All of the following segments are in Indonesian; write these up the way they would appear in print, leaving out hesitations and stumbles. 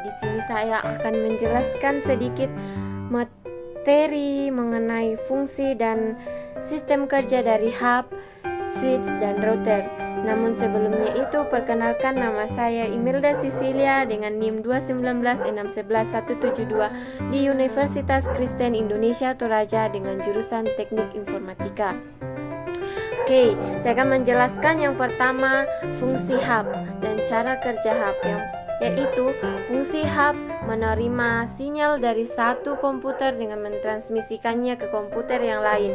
Di sini saya akan menjelaskan sedikit materi mengenai fungsi dan sistem kerja dari hub, switch, dan router. Namun sebelumnya itu, perkenalkan, nama saya Imelda Cecilia dengan NIM 291611172 di Universitas Kristen Indonesia Toraja dengan jurusan Teknik Informatika. Oke, saya akan menjelaskan yang pertama fungsi hub dan cara kerja hub, yaitu fungsi hub menerima sinyal dari satu komputer dengan mentransmisikannya ke komputer yang lain.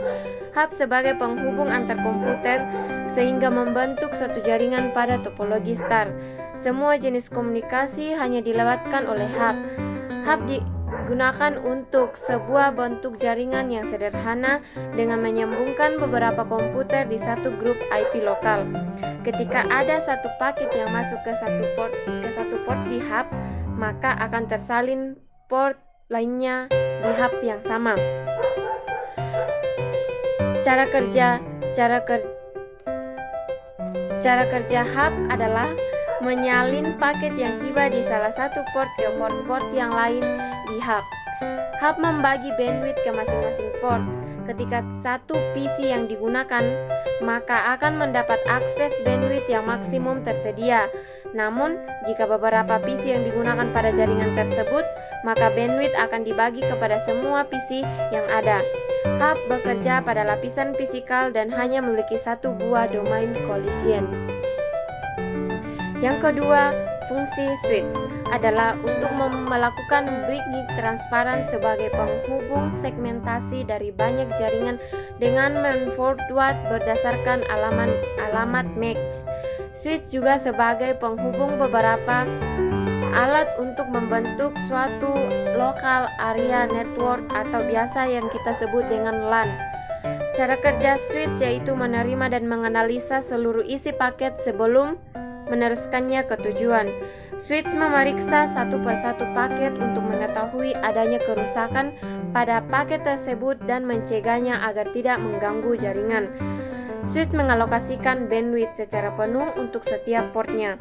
Hub sebagai penghubung antar komputer sehingga membentuk suatu jaringan pada topologi star. Semua jenis komunikasi hanya dilewatkan oleh hub. Hub digunakan untuk sebuah bentuk jaringan yang sederhana dengan menyambungkan beberapa komputer di satu grup IP lokal. Ketika ada satu paket yang masuk ke satu port di hub, maka akan tersalin port lainnya di hub yang sama. Cara kerja hub adalah menyalin paket yang tiba di salah satu port ke port yang lain di hub. Hub membagi bandwidth ke masing-masing port. Ketika satu PC yang digunakan, maka akan mendapat akses bandwidth yang maksimum tersedia. Namun, jika beberapa PC yang digunakan pada jaringan tersebut, maka bandwidth akan dibagi kepada semua PC yang ada. Hub bekerja pada lapisan fisikal dan hanya memiliki satu buah domain collision. Yang kedua, fungsi switch adalah untuk melakukan bridging transparan sebagai penghubung segmentasi dari banyak jaringan dengan men-forward berdasarkan alamat MAC. Switch juga sebagai penghubung beberapa alat untuk membentuk suatu local area network atau biasa yang kita sebut dengan LAN. Cara kerja switch yaitu menerima dan menganalisa seluruh isi paket sebelum meneruskannya ke tujuan. Switch memeriksa satu persatu paket untuk mengetahui adanya kerusakan pada paket tersebut dan mencegahnya agar tidak mengganggu jaringan. Switch mengalokasikan bandwidth secara penuh untuk setiap portnya.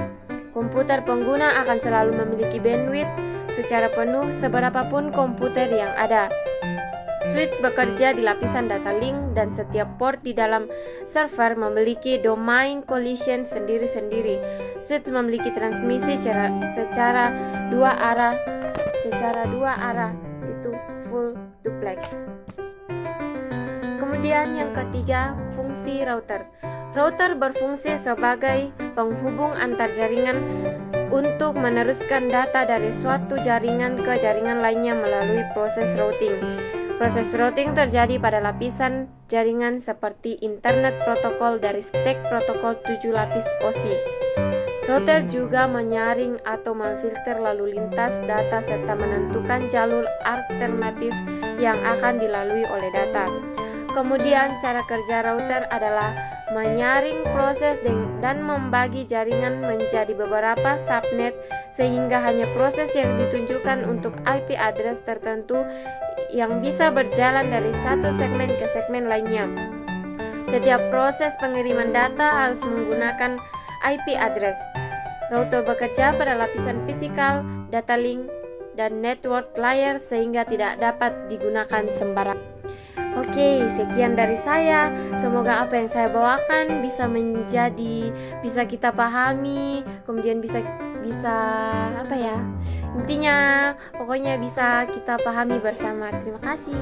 Komputer pengguna akan selalu memiliki bandwidth secara penuh seberapapun komputer yang ada. Switch bekerja di lapisan data link dan setiap port di dalam server memiliki domain collision sendiri-sendiri. Switch memiliki transmisi secara dua arah, itu full duplex. Kemudian yang ketiga, fungsi router. Router berfungsi sebagai penghubung antar jaringan untuk meneruskan data dari suatu jaringan ke jaringan lainnya melalui proses routing. Proses routing terjadi pada lapisan jaringan seperti Internet Protocol dari stack protokol 7 lapis OSI. Router juga menyaring atau memfilter lalu lintas data serta menentukan jalur alternatif yang akan dilalui oleh data. Kemudian cara kerja router adalah menyaring proses dan membagi jaringan menjadi beberapa subnet sehingga hanya proses yang ditunjukkan untuk IP address tertentu yang bisa berjalan dari satu segmen ke segmen lainnya. Setiap proses pengiriman data harus menggunakan IP address. Router bekerja pada lapisan fisikal, data link, dan network layer sehingga tidak dapat digunakan sembarangan. Oke, sekian dari saya. Semoga apa yang saya bawakan bisa kita pahami, kemudian bisa intinya pokoknya bisa kita pahami bersama. Terima kasih.